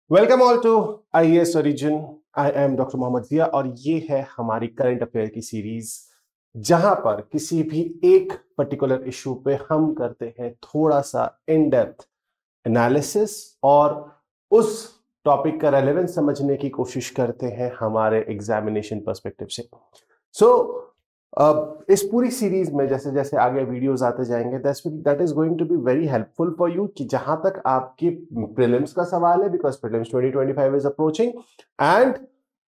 Welcome all to IAS origin. I am doctor Mohammad Zia और ये है हमारी करंट अफेयर की सीरीज जहां पर किसी भी एक पर्टिकुलर इशू पे हम करते हैं थोड़ा सा इन डेप्थ एनालिसिस और उस टॉपिक का रेलेवेंस समझने की कोशिश करते हैं हमारे एग्जामिनेशन पर्सपेक्टिव से। सो इस पूरी सीरीज में जैसे जैसे आगे वीडियोस आते जाएंगे that is going to be very helpful for you कि जहां तक आपकी प्रीलिम्स का सवाल है, because prelims 2025 is approaching and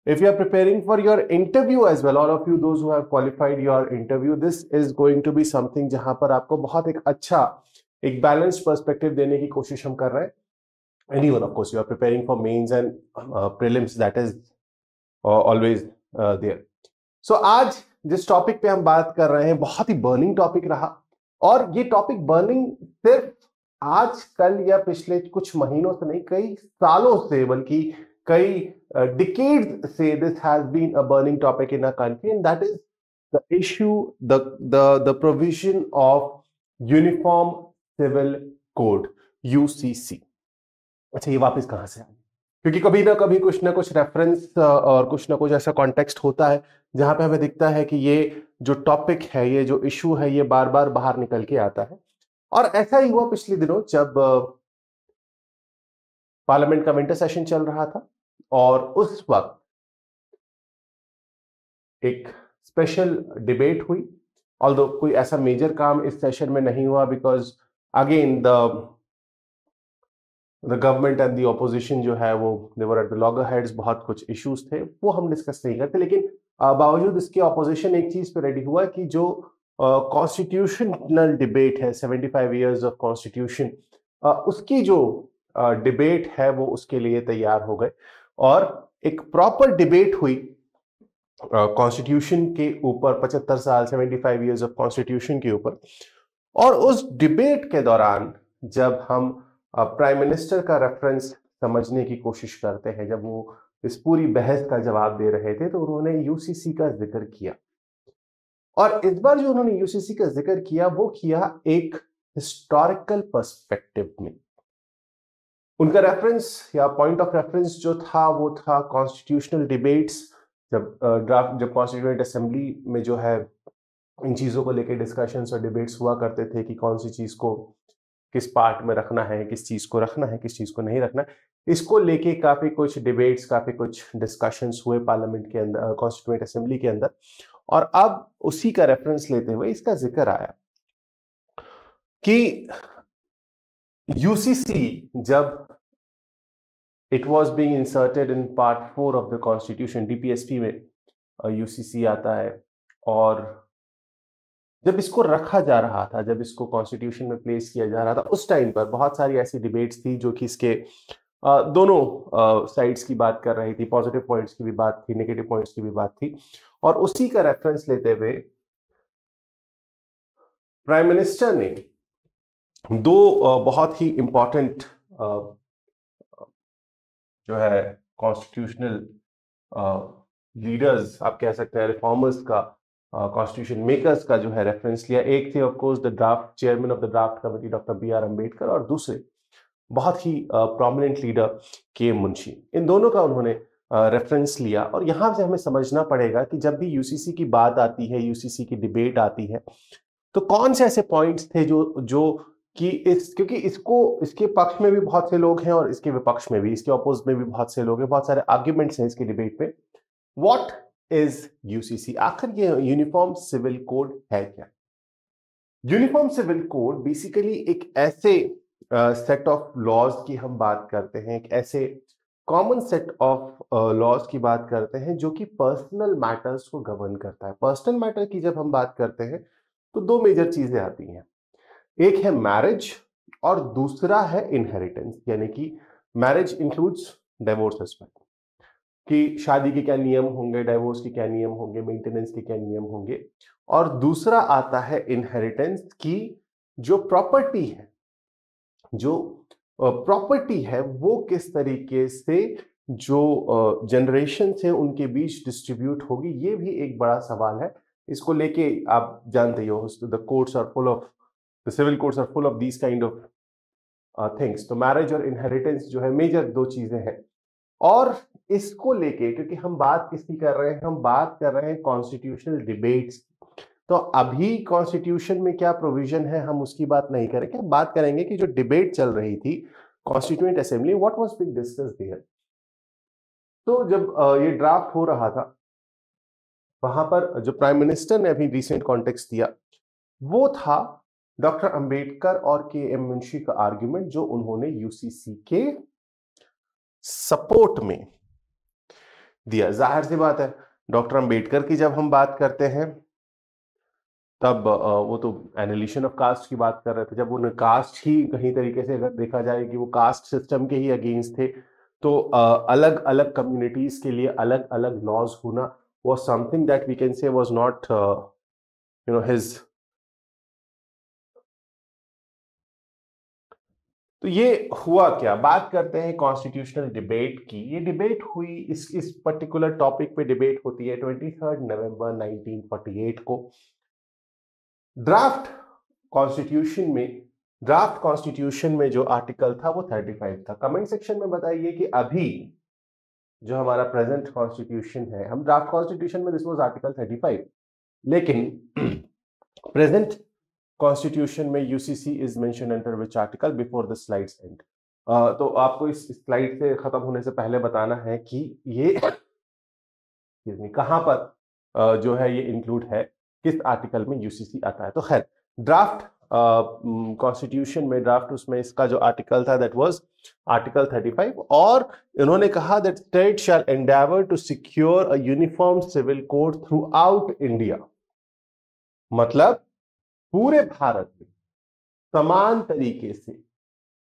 if you are preparing for your interview as well, all of you those who have qualified your interview, this is going to be something जहां पर आपको बहुत एक अच्छा एक बैलेंस्ड पर्सपेक्टिव देने की कोशिश हम कर रहे हैं। anyone of course you are preparing for mains and prelims, that is always there. सो आज जिस टॉपिक पे हम बात कर रहे हैं बहुत ही बर्निंग टॉपिक रहा और ये टॉपिक बर्निंग सिर्फ आज कल या पिछले कुछ महीनों से नहीं, कई सालों से, बल्कि कई decades से this has been a burning topic in our country, and that is the issue, the provision of Uniform Civil Code, UCC. अच्छा, ये वापस कहां से आई? क्योंकि कभी ना कभी कुछ ना कुछ रेफरेंस और कुछ ना कुछ ऐसा कॉन्टेक्स्ट होता है जहां पे हमें दिखता है कि ये जो टॉपिक है, ये जो इशू है, ये बार बार बाहर निकल के आता है। और ऐसा ही हुआ पिछले दिनों जब पार्लियामेंट का विंटर सेशन चल रहा था और उस वक्त एक स्पेशल डिबेट हुई। ऑल्दो कोई ऐसा मेजर काम इस सेशन में नहीं हुआ because again the government and the opposition जो है वो देवर एट द लॉगरहेड्स, बहुत कुछ इश्यूज थे, वो हम डिस्कस नहीं करते। लेकिन बावजूद इसके ऑपोजिशन एक चीज पे रेडी हुआ कि जो कॉन्स्टिट्यूशनल डिबेट है, 75 इयर्स ऑफ कॉन्स्टिट्यूशन, उसकी जो डिबेट है वो उसके लिए तैयार हो गए और एक प्रॉपर डिबेट हुई कॉन्स्टिट्यूशन के ऊपर, 75 साल, 75 इयर्स ऑफ कॉन्स्टिट्यूशन के ऊपर। और उस डिबेट के दौरान जब हम प्राइम मिनिस्टर का रेफरेंस समझने की कोशिश करते हैं, जब वो इस पूरी बहस का जवाब दे रहे थे, तो उन्होंने यूसीसी का जिक्र किया। और इस बार जो उन्होंने यूसीसी का जिक्र किया वो किया एक हिस्टोरिकल पर्सपेक्टिव में। उनका रेफरेंस या पॉइंट ऑफ रेफरेंस जो था वो था कॉन्स्टिट्यूशनल डिबेट्स, जब कॉन्स्टिट्यूएंट असेंबली में जो है इन चीजों को लेकर डिस्कशंस और डिबेट्स हुआ करते थे कि कौन सी चीज को किस पार्ट में रखना है, किस चीज को रखना है, किस चीज को नहीं रखना। इसको लेके काफी कुछ डिबेट्स, काफी कुछ डिस्कशंस हुए पार्लियामेंट के अंदर, कॉन्स्टिट्यूएंट असेंबली के अंदर। और अब उसी का रेफरेंस लेते हुए इसका जिक्र आया कि यूसीसी जब it was being inserted in part 4 of the constitution, DPSP में यूसीसी आता है, और जब इसको रखा जा रहा था, जब इसको कॉन्स्टिट्यूशन में प्लेस किया जा रहा था, उस टाइम पर बहुत सारी ऐसी डिबेट्स थी जो कि इसके दोनों साइड्स की बात कर रही थी। पॉजिटिव पॉइंट्स की भी बात थी, नेगेटिव पॉइंट्स की भी बात थी। और उसी का रेफरेंस लेते हुए प्राइम मिनिस्टर ने दो बहुत ही इंपॉर्टेंट जो है कॉन्स्टिट्यूशनल लीडर्स, आप कह सकते हैं रिफॉर्मर्स का, कॉन्स्टिट्यूशन मेकर्स का जो है रेफरेंस लिया। एक थे of course the draft chairman of the draft committee doctor B R. Ambedkar, और दूसरे बहुत ही प्रोमिनेंट लीडर के मुंशी। इन दोनों का उन्होंने रेफरेंस लिया। और यहां से हमें समझना पड़ेगा कि जब भी यूसीसी की बात आती है, यूसीसी की डिबेट आती है, तो कौन से ऐसे पॉइंट्स थे जो कि क्योंकि इसके पक्ष में भी बहुत से लोग हैं और इसके विपक्ष में भी, इसके अपोज में भी बहुत से लोग हैं, बहुत सारे आर्ग्यूमेंट्स हैं इसके डिबेट पे। What is UCC? आखिर ये यूनिफॉर्म सिविल कोड है क्या? यूनिफॉर्म सिविल कोड बेसिकली एक ऐसे सेट ऑफ लॉज की हम बात करते हैं, एक ऐसे कॉमन सेट ऑफ लॉज की बात करते हैं जो कि पर्सनल मैटर्स को गवर्न करता है। पर्सनल मैटर की जब हम बात करते हैं तो दो मेजर चीजें आती हैं, एक है मैरिज और दूसरा है इनहेरिटेंस। यानी कि marriage includes divorce as well, कि शादी के क्या नियम होंगे, डाइवोर्स के क्या नियम होंगे, मेंटेनेंस के क्या नियम होंगे। और दूसरा आता है इनहेरिटेंस की, जो प्रॉपर्टी है, जो प्रॉपर्टी है वो किस तरीके से जो जनरेशन से उनके बीच डिस्ट्रीब्यूट होगी। ये भी एक बड़ा सवाल है। इसको लेके आप जानते हो the courts are full of, the civil courts are full of these kind of things. तो मैरिज और इनहेरिटेंस जो है मेजर दो चीजें हैं। और इसको लेके क्योंकि हम बात किसकी कर रहे हैं, हम बात कर रहे हैं कॉन्स्टिट्यूशनल डिबेट्स। तो अभी कॉन्स्टिट्यूशन में क्या प्रोविजन है हम उसकी बात नहीं करेंगे, हम बात करेंगे कि जो डिबेट चल रही थी constituent assembly, what was being discussed there. तो जब ये ड्राफ्ट हो रहा था, वहां पर जो प्राइम मिनिस्टर ने अभी रिसेंट कॉन्टेक्स्ट दिया वो था डॉक्टर अंबेडकर और के एम मुंशी का आर्गुमेंट, जो उन्होंने यूसीसी के सपोर्ट में दिया। जाहिर सी बात है, डॉक्टर अंबेडकर की जब हम बात करते हैं तब वो तो एनिलिशन ऑफ कास्ट की बात कर रहे थे। जब उन्हें कास्ट ही कहीं तरीके से अगर देखा जाए कि वो कास्ट सिस्टम के ही अगेंस्ट थे, तो अलग अलग कम्युनिटीज के लिए अलग अलग लॉज होना was something that we can say was not his। तो ये हुआ क्या, बात करते हैं कॉन्स्टिट्यूशनल डिबेट की। ये डिबेट हुई, इस पर्टिकुलर टॉपिक पे डिबेट होती है 23 नवंबर 1948 को। ड्राफ्ट कॉन्स्टिट्यूशन में जो आर्टिकल था वो 35 था। कमेंट सेक्शन में बताइए कि अभी जो हमारा प्रेजेंट कॉन्स्टिट्यूशन है, हम ड्राफ्ट कॉन्स्टिट्यूशन में दिस वाज आर्टिकल 35, लेकिन प्रेजेंट कॉन्स्टिट्यूशन में UCC is mention under which article before the slides and. तो आपको इस स्लाइड से खत्म होने से पहले बताना है कि ये कहां पर जो है ये इंक्लूड है, किस आर्टिकल में यूसीसी आता है। तो खैर, ड्राफ्ट कॉन्स्टिट्यूशन में ड्राफ्ट उसमें इसका जो आर्टिकल था दैट वाज आर्टिकल 35, और इन्होंने कहा that state shall endeavour to secure a uniform civil code throughout India. मतलब पूरे भारत में समान तरीके से,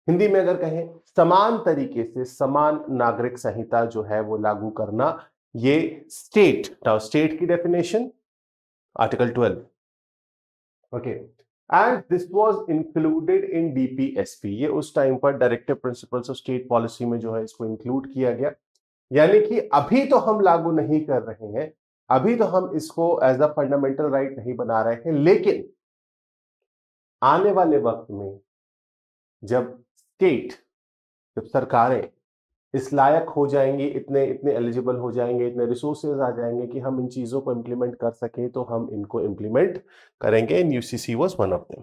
हिंदी में अगर कहें समान तरीके से समान नागरिक संहिता जो है वो लागू करना, ये स्टेट की definition article 12। Okay, and this was included in DPSP. ये उस टाइम पर directive principles of state policy में जो है इसको इंक्लूड किया गया। यानी कि अभी तो हम लागू नहीं कर रहे हैं, अभी तो हम इसको एज अ फंडामेंटल राइट नहीं बना रहे हैं, लेकिन आने वाले वक्त में जब सरकारें इस लायक हो जाएंगी, इतने एलिजिबल हो जाएंगे, इतने रिसोर्सेज आ जाएंगे कि हम इन चीजों को इंप्लीमेंट कर सकें, तो हम इनको इंप्लीमेंट करेंगे। And UCC was one of them.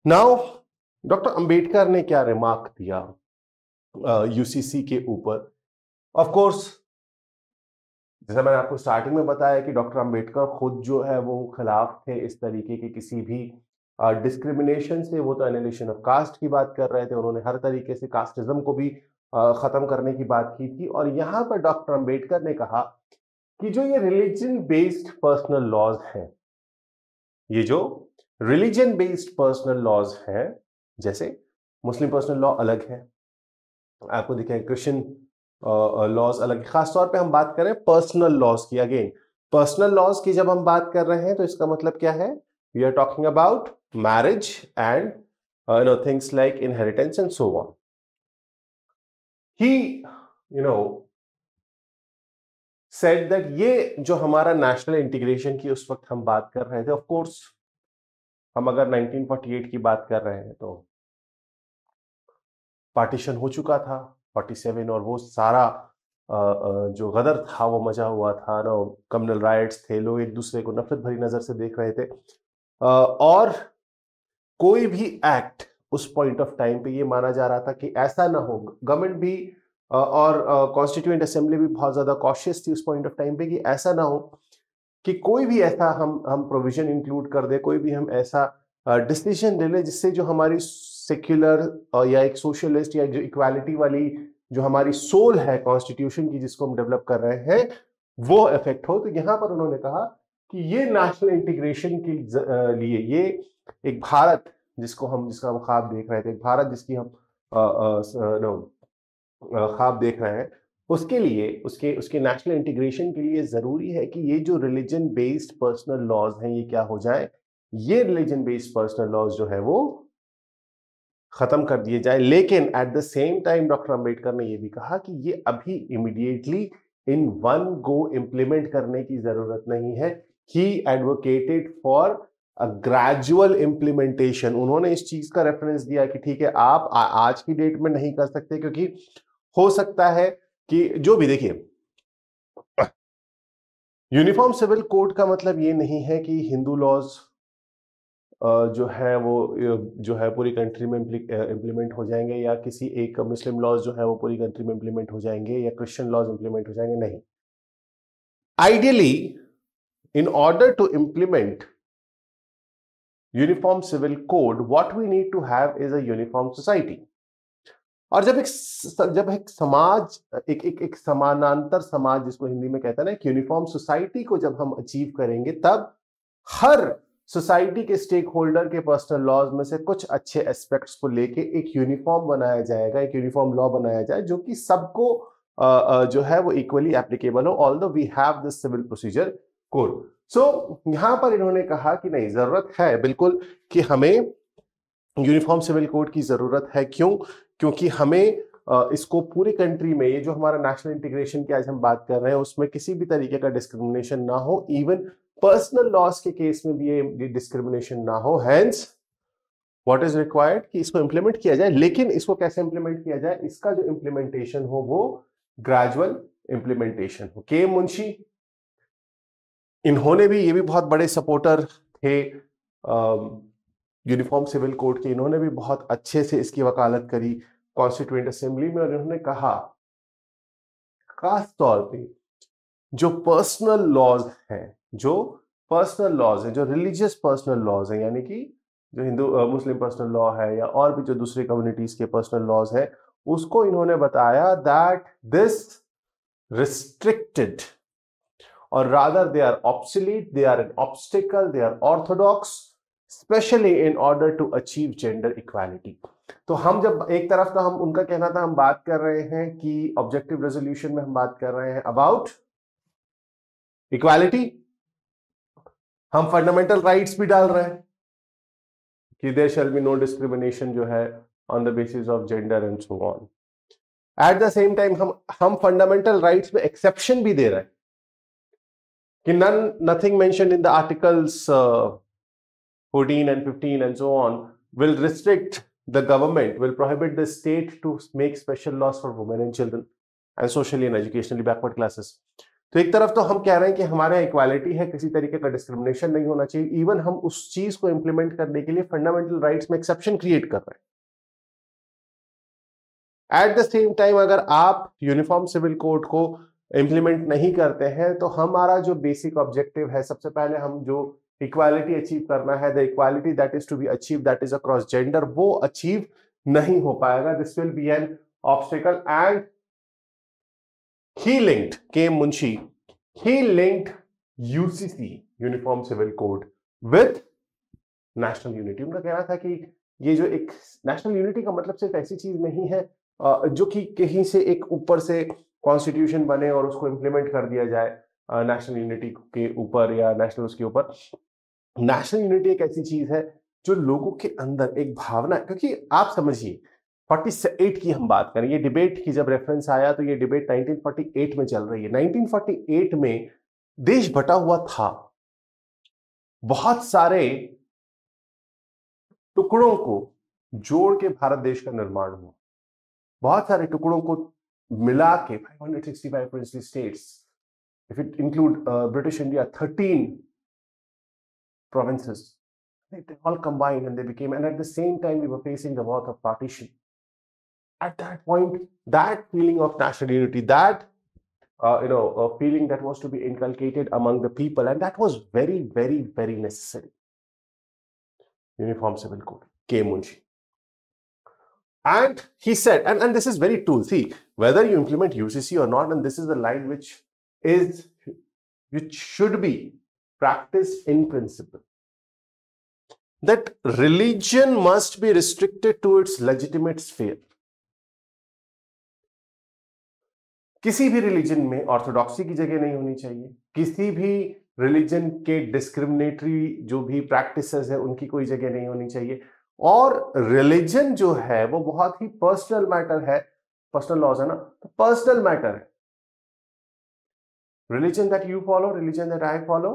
Now doctor Ambedkar ने क्या रिमार्क दिया यूसीसी के ऊपर। ऑफ कोर्स, जैसा मैंने आपको स्टार्टिंग में बताया कि डॉक्टर अंबेडकर खुद जो है वो खिलाफ थे इस तरीके के किसी भी डिस्क्रिमिनेशन से। वो तो एनिलेशन ऑफ कास्ट की बात कर रहे थे, उन्होंने हर तरीके से कास्टिज्म को भी खत्म करने की बात की थी। और यहां पर डॉक्टर अंबेडकर ने कहा कि जो ये रिलीजन बेस्ड पर्सनल लॉज हैं, ये जो रिलीजन बेस्ड पर्सनल लॉज हैं, जैसे मुस्लिम पर्सनल लॉ अलग है, आपको दिखेगा क्रिश्चियन लॉज अलग, खासतौर पे हम बात करें पर्सनल लॉज की। अगेन, पर्सनल लॉज की जब हम बात कर रहे हैं तो इसका मतलब क्या है, we are talking about marriage and things like inheritance and so on. He said that ये जो हमारा नेशनल इंटीग्रेशन की उस वक्त हम बात कर रहे थे, ऑफ कोर्स हम अगर 1948 की बात कर रहे हैं तो पार्टीशन हो चुका था 47, और वो सारा जो गदर था वो मचा हुआ था ना, कम्युनल राइट्स थे, लोग एक दूसरे को नफरत भरी नजर से देख रहे थे। और कोई भी एक्ट उस पॉइंट ऑफ टाइम पे ये माना जा रहा था कि ऐसा ना हो, गवर्नमेंट भी और कॉन्स्टिट्यूएंट असेंबली भी बहुत ज्यादा कॉशियस थी उस पॉइंट ऑफ टाइम पे कि ऐसा ना हो कि कोई भी ऐसा हम प्रोविजन इंक्लूड कर दे, कोई भी हम ऐसा डिसीजन ले ले जिससे जो हमारी सेक्युलर या एक सोशलिस्ट या जो इक्वालिटी वाली जो हमारी सोल है कॉन्स्टिट्यूशन की, जिसको हम डेवलप कर रहे हैं, वो इफेक्ट हो। तो यहां पर उन्होंने कहा कि ये नेशनल इंटीग्रेशन के लिए, ये एक भारत जिसका हम ख्वाब देख रहे थे, एक भारत जिसकी हम ख्वाब देख रहे हैं, उसके लिए उसके नेशनल इंटीग्रेशन के लिए जरूरी है कि ये जो रिलीजन बेस्ड पर्सनल लॉज हैं ये क्या हो जाए, ये रिलीजन बेस्ड पर्सनल लॉज जो है वो खत्म कर दिए जाए। लेकिन eight the same time doctor Ambedkar ने ये भी कहा कि ये अभी immediately in one go implement करने की जरूरत नहीं है। ही एडवोकेटेड फॉर ग्रेजुअल इम्प्लीमेंटेशन। उन्होंने इस चीज का रेफरेंस दिया कि ठीक है आप आज की डेट में नहीं कर सकते, क्योंकि हो सकता है कि जो भी, देखिए यूनिफॉर्म सिविल कोड का मतलब ये नहीं है कि हिंदू लॉज जो है वो जो है पूरी कंट्री में इम्प्लीमेंट हो जाएंगे, या किसी एक मुस्लिम लॉज जो है वो पूरी कंट्री में इम्प्लीमेंट हो जाएंगे, या क्रिश्चियन लॉज इम्प्लीमेंट हो जाएंगे, नहीं। Ideally in order to implement uniform civil code, what we need to have is a uniform society। और जब एक समाज, एक समानांतर समाज जिसको हिंदी में कहते हैं ना, एक यूनिफॉर्म सोसाइटी को जब हम अचीव करेंगे, तब हर सोसाइटी के स्टेक होल्डर के पर्सनल लॉज में से कुछ अच्छे एस्पेक्ट्स को लेके एक यूनिफॉर्म बनाया जाएगा, एक यूनिफॉर्म लॉ बनाया जाए जो कि सबको जो है वो इक्वली एप्लीकेबल हो, although we have this civil procedure code. So यहां पर इन्होंने कहा कि नहीं, जरूरत है बिल्कुल कि हमें यूनिफॉर्म सिविल कोड की जरूरत है। क्यों? क्योंकि हमें इसको पूरी कंट्री में, ये जो हमारा नेशनल इंटीग्रेशन की आज हम बात कर रहे हैं, उसमें किसी भी तरीके का डिस्क्रिमिनेशन ना हो, इवन पर्सनल लॉस के केस में भी ये डिस्क्रिमिनेशन ना हो। हेंस व्हाट इज रिक्वायर्ड कि इसको इंप्लीमेंट किया जाए। लेकिन इसको कैसे इंप्लीमेंट किया जाए? इसका जो इंप्लीमेंटेशन हो वो ग्रेजुअल इंप्लीमेंटेशन हो। के मुंशी, इन्होंने भी, ये भी बहुत बड़े सपोर्टर थे यूनिफॉर्म सिविल कोड के। इन्होंने भी बहुत अच्छे से इसकी वकालत करी कॉन्स्टिट्यूएंट असेंबली में, और इन्होंने कहा खास तौर पे जो पर्सनल लॉज हैं, जो रिलीजियस पर्सनल लॉज हैं, यानी कि जो हिंदू मुस्लिम पर्सनल लॉ है या और भी जो दूसरी कम्युनिटीज के पर्सनल लॉज हैं, उसको इन्होंने बताया that this restricted, or rather they are obsolete, they are an obstacle, they are orthodox, especially in order to achieve gender equality। तो हम जब एक तरफ तो हम, उनका कहना था, हम बात कर रहे हैं कि ऑब्जेक्टिव रेजोल्यूशन में हम बात कर रहे हैं अबाउट इक्वालिटी, हम फंडामेंटल राइट्स भी डाल रहे हैं कि there shall be no discrimination जो है on the basis of gender and so on. At the same time हम फंडामेंटल राइट्स में एक्सेप्शन भी दे रहे हैं कि nothing mentioned in the articles 14 and 15 and so on will restrict the government, will prohibit the state to make special laws for women and children and socially and educationally backward classes। तो एक तरफ तो हम कह रहे हैं कि हमारे इक्वालिटी है, किसी तरीके का डिस्क्रिमिनेशन नहीं होना चाहिए, इवन हम उस चीज को इंप्लीमेंट करने के लिए फंडामेंटल राइट्स में एक्सेप्शन क्रिएट कर रहे हैं। एट द सेम टाइम अगर आप यूनिफॉर्म सिविल कोड को इंप्लीमेंट नहीं करते हैं, तो हमारा जो बेसिक ऑब्जेक्टिव है, सबसे पहले हम जो इक्वालिटी अचीव करना है, the equality that is to be achieve, that is across gender, वो अचीव नहीं हो पाएगा। This will be an obstacle. And he linked, K Munshi, he linked UCC, uniform civil code, with national unity. उनका कहना था कि ये जो एक नेशनल यूनिटी का मतलब सिर्फ ऐसी चीज नहीं है जो कि कहीं से एक ऊपर से कॉन्स्टिट्यूशन बने और उसको इंप्लीमेंट कर दिया जाए नेशनल यूनिटी के ऊपर या नेशनल उसके ऊपर। नेशनल यूनिटी एक ऐसी चीज है जो लोगों के अंदर एक भावना, क्योंकि आप समझिए 48 की हम बात करें, ये डिबेट की जब रेफरेंस आया तो ये डिबेट 1948 में चल रही है। 1948 में देश बटा हुआ था, बहुत सारे टुकड़ों को जोड़ के भारत देश का निर्माण हुआ, बहुत सारे टुकड़ों को मिला के 565 princely states, if it include British India, 13 provinces, they all combined and they became, and at the same time we were facing the wrath of partition. At that point, that feeling of national unity, that a feeling that was to be inculcated among the people, and that was very, very, very necessary. Uniform Civil Code, K. Munshi. And he said, and this is very true, see, whether you implement UCC or not, and this is the line which should be practiced in principle, that religion must be restricted to its legitimate sphere. किसी भी religion में orthodoxy की जगह नहीं होनी चाहिए, किसी भी रिलीजन के डिस्क्रिमिनेटरी जो भी प्रैक्टिसेस है उनकी कोई जगह नहीं होनी चाहिए। और रिलीजन जो है वो बहुत ही पर्सनल मैटर है, पर्सनल लॉज है ना, तो पर्सनल मैटर है। Religion that you follow, religion that I follow,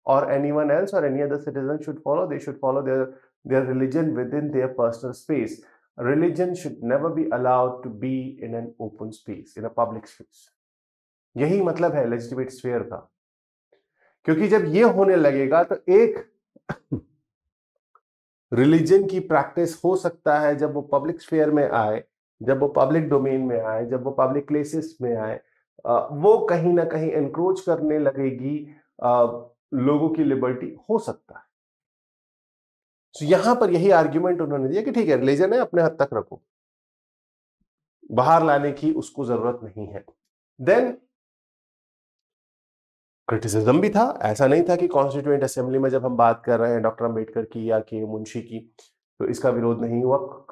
or anyone else or any other citizen should follow. They should follow their religion within their personal space. Religion should never be allowed to be in an open space, in a public space. यही मतलब है legitimate sphere का, क्योंकि जब ये होने लगेगा तो एक रिलीजन की प्रैक्टिस हो सकता है जब वो पब्लिक स्फीयर में आए, जब वो पब्लिक डोमेन में आए, जब वो पब्लिक प्लेसेस में आए, वो कहीं ना कहीं एनक्रोच करने लगेगी लोगों की लिबर्टी, हो सकता है। तो यहां पर यही आर्ग्यूमेंट उन्होंने दिया कि ठीक है, रिलीजन है, अपने हद तक रखो, बाहर लाने की उसको जरूरत नहीं है। देन क्रिटिसिज्म भी था, ऐसा नहीं था कि कॉन्स्टिट्यूएंट असेंबली में जब हम बात कर रहे हैं डॉक्टर अंबेडकर की या के मुंशी की तो इसका विरोध नहीं हुआ,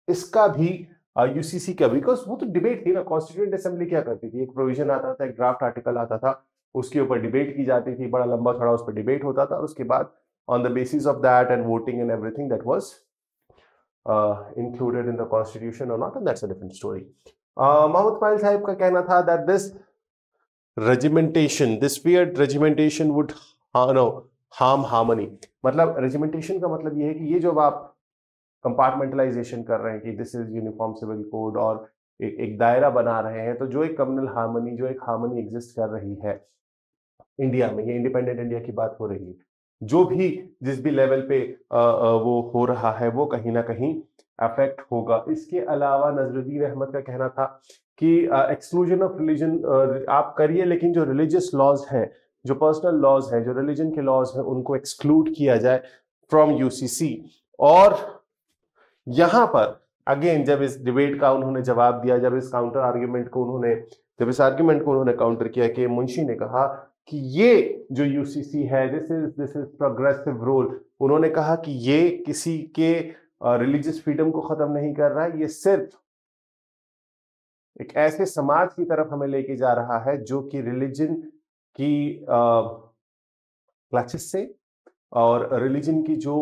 इसका भी यूसीसी का, बिकॉज वो तो डिबेट थी ना। कॉन्स्टिट्यूएंट असेंबली क्या करती थी, एक प्रोविजन आता था, एक ड्राफ्ट आर्टिकल आता था, उसके ऊपर डिबेट की जाती थी, बड़ा लंबा चौड़ा उस पर डिबेट होता था, और उसके बाद on the basis of that and voting and everything that was included in the constitution or not, and that's a different story. Mohammed Ismail साहब का कहना था that this regimentation, this weird regimentation would harm harmony. मतलब regimentation का मतलब ये है कि ये जो आप कंपार्टमेंटलाइजेशन कर रहे हैं कि this is uniform civil code और एक दायरा बना रहे हैं, तो जो एक कम्युनल हार्मनी, जो एक हार्मनी एग्जिस्ट कर रही है इंडिया में, ये इंडिपेंडेंट इंडिया की बात हो रही है, जो भी जिस भी लेवल पे वो हो रहा है वो कहीं ना कहीं अफेक्ट होगा। इसके अलावा नजरुद्दीन अहमद का कहना था कि एक्सक्लूजन ऑफ रिलीजन आप करिए, लेकिन जो रिलीजियस लॉज हैं, जो पर्सनल लॉज हैं, जो रिलीजन के लॉज हैं, उनको एक्सक्लूड किया जाए फ्रॉम यूसीसी। और यहां पर अगेन जब इस डिबेट का उन्होंने जवाब दिया, जब इस काउंटर आर्ग्यूमेंट को उन्होंने, जब इस आर्ग्यूमेंट को उन्होंने काउंटर किया कि मुंशी ने कहा कि ये जो यूसीसी है, दिस इज प्रोग्रेसिव रोल, उन्होंने कहा कि ये किसी के रिलीजियस फ्रीडम को खत्म नहीं कर रहा है, ये सिर्फ एक ऐसे समाज की तरफ हमें लेके जा रहा है जो कि रिलीजन की क्लचेस से और रिलीजन की जो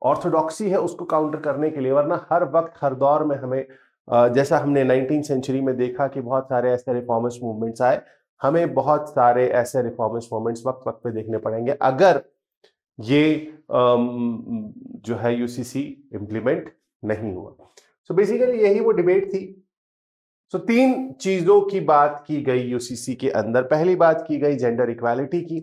ऑर्थोडॉक्सी है उसको काउंटर करने के लिए। वरना हर वक्त हर दौर में हमें जैसा हमने 19वीं सेंचुरी में देखा कि बहुत सारे ऐसे रिफॉर्मिस्ट मूवमेंट्स आए, हमें बहुत सारे ऐसे रिफॉर्मिस्ट मूवमेंट्स वक्त वक्त पे देखने पड़ेंगे अगर ये जो है यूसीसी इंप्लीमेंट नहीं हुआ। सो बेसिकली यही वो डिबेट थी। सो तीन चीजों की बात की गई यूसीसी के अंदर। पहली बात की गई जेंडर इक्वालिटी की।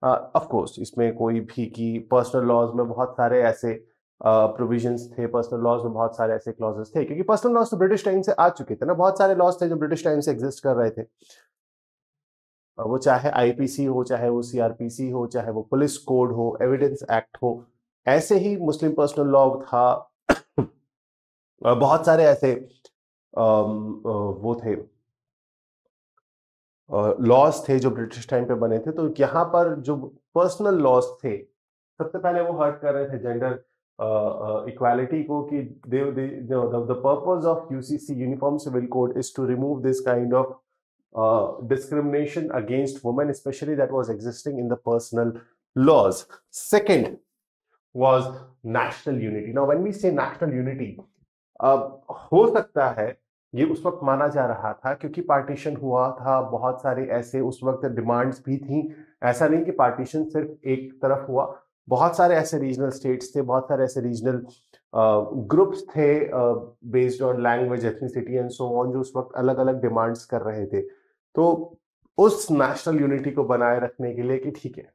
ऑफ कोर्स इसमें कोई भी कि पर्सनल लॉज में बहुत सारे ऐसे प्रोविजंस थे, पर्सनल लॉज में बहुत सारे ऐसे क्लॉजेस थे, क्योंकि पर्सनल लॉज तो ब्रिटिश टाइम से आ चुके थे ना, बहुत सारे लॉज थे जो ब्रिटिश टाइम से एग्जिस्ट कर रहे थे, वो चाहे आईपीसी हो, चाहे वो सीआरपीसी हो, चाहे वो पुलिस कोड हो, एविडेंस एक्ट हो। ऐसे ही मुस्लिम पर्सनल लॉ था, बहुत सारे ऐसे वो थे लॉज थे जो ब्रिटिश टाइम पे बने थे। तो यहाँ पर जो पर्सनल लॉज थे, सबसे पहले वो हर्ट कर रहे थे जेंडर इक्वालिटी को, कि the purpose of UCC uniform civil code is to remove this kind of discrimination against women, especially that was existing in the personal laws. Second was national unity. Now, when we say national unity, हो सकता है ये उस वक्त माना जा रहा था क्योंकि पार्टीशन हुआ था, बहुत सारे ऐसे उस वक्त डिमांड्स भी थी। ऐसा नहीं कि पार्टीशन सिर्फ एक तरफ हुआ, बहुत सारे ऐसे रीजनल स्टेट्स थे, बहुत सारे ऐसे रीजनल ग्रुप्स थे based on language, ethnicity and so on, जो उस वक्त अलग अलग डिमांड्स कर रहे थे। तो उस नेशनल यूनिटी को बनाए रखने के लिए कि ठीक है,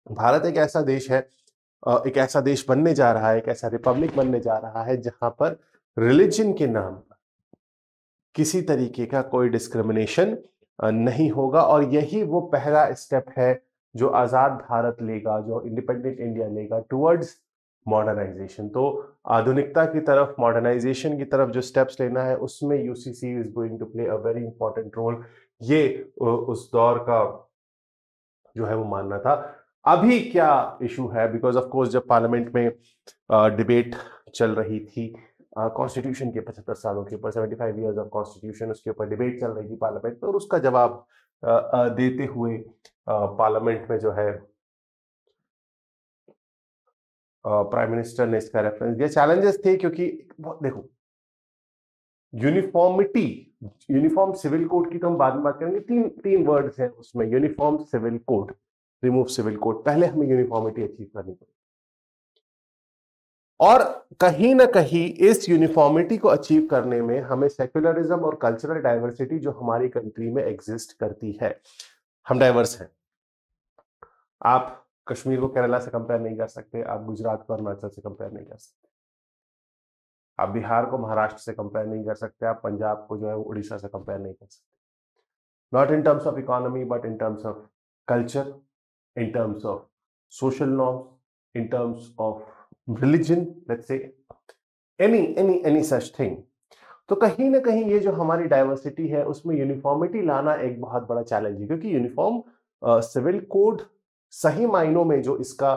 भारत एक ऐसा देश है, एक ऐसा देश बनने जा रहा है, एक ऐसा रिपब्लिक बनने जा रहा है जहां पर रिलीजन के नाम पर किसी तरीके का कोई डिस्क्रिमिनेशन नहीं होगा। और यही वो पहला स्टेप है जो आजाद भारत लेगा, जो इंडिपेंडेंट इंडिया लेगा टुवर्ड्स मॉडर्नाइजेशन। तो आधुनिकता की तरफ, मॉडर्नाइजेशन की तरफ जो स्टेप्स लेना है, उसमें UCC is going to play a very important role. ये उस दौर का जो है वो मानना था। अभी क्या इशू है, बिकॉज ऑफ कोर्स जब पार्लियामेंट में डिबेट चल रही थी कॉन्स्टिट्यूशन के 75 सालों के ऊपर, 75 इयर्स ऑफ कॉन्स्टिट्यूशन, उसके ऊपर डिबेट चल रही थी पार्लियामेंट में, और उसका जवाब देते हुए पार्लियामेंट में जो है प्राइम मिनिस्टर ने इसका रेफरेंस दिया। चैलेंजेस थे क्योंकि देखो, यूनिफॉर्मिटी, यूनिफॉर्म सिविल कोड की तो हम बाद में बात करेंगे। तीन वर्ड्स हैं उसमें, uniform civil code. Remove civil code. पहले हमें यूनिफॉर्मिटी अचीव करनी पड़ेगी, और कहीं ना कहीं इस यूनिफॉर्मिटी को अचीव करने में हमें सेक्युलरिज्म और कल्चरल डाइवर्सिटी जो हमारी कंट्री में एग्जिस्ट करती है, हम डाइवर्स हैं। आप कश्मीर को केरला से कंपेयर नहीं कर सकते, आप गुजरात को अरुणाचल से कंपेयर नहीं कर सकते, आप बिहार को महाराष्ट्र से कंपेयर नहीं कर सकते, आप पंजाब को जो है उड़ीसा से कंपेयर नहीं कर सकते। Not in terms of economy but in terms of culture, in terms of social norms, in terms of religion, let's say any such thing। तो कहीं ना कहीं ये जो हमारी डाइवर्सिटी है उसमें यूनिफॉर्मिटी लाना एक बहुत बड़ा चैलेंज है, क्योंकि यूनिफॉर्म सिविल कोड सही मायनों में जो इसका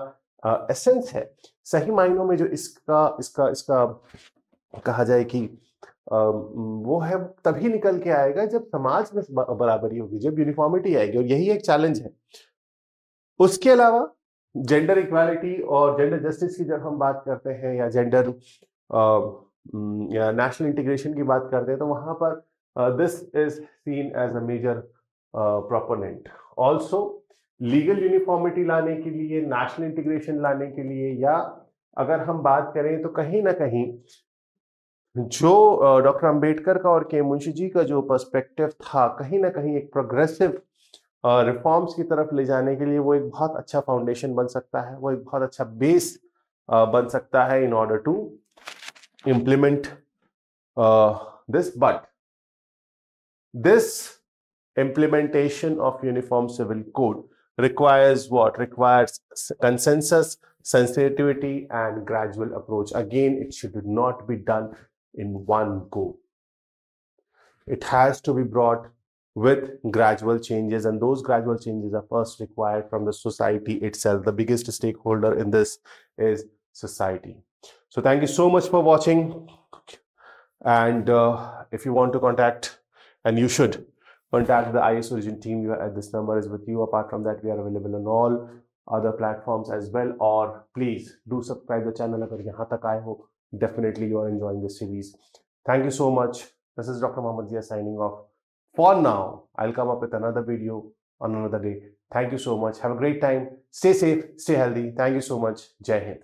एसेंस है, सही मायनों में जो इसका इसका इसका कहा जाए कि वो है, तभी निकल के आएगा जब समाज में बराबरी होगी, जब यूनिफॉर्मिटी आएगी, और यही एक चैलेंज है। उसके अलावा जेंडर इक्वालिटी और जेंडर जस्टिस की जब हम बात करते हैं, या जेंडर या नेशनल इंटीग्रेशन की बात करते हैं, तो वहां पर this is seen as a major proponent. Also legal uniformity लाने के लिए, नेशनल इंटीग्रेशन लाने के लिए, या अगर हम बात करें तो कहीं ना कहीं जो डॉक्टर अंबेडकर का और के मुंशी जी का जो पर्सपेक्टिव था, कहीं ना कहीं एक प्रोग्रेसिव रिफॉर्म्स की तरफ ले जाने के लिए वो एक बहुत अच्छा फाउंडेशन बन सकता है, वो एक बहुत अच्छा बेस बन सकता है in order to implement this. But this implementation of uniform civil code requires what? Requires consensus, sensitivity, and gradual approach. Again, it should not be done in one go. It has to be brought with gradual changes, and those gradual changes are first required from the society itself. The biggest stakeholder in this is society. So thank you so much for watching, and if you want to contact, and you should contact the IAS Origin team, this number is with you. Apart from that, we are available on all other platforms as well, or please do subscribe the channel agar yahan tak aaye ho. Definitely you are enjoying this series. Thank you so much. This is Dr. Mohammad Zia signing off. For now, I'll come up with another video on another day. Thank you so much. Have a great time. Stay safe, stay healthy. Thank you so much. Jai Hind.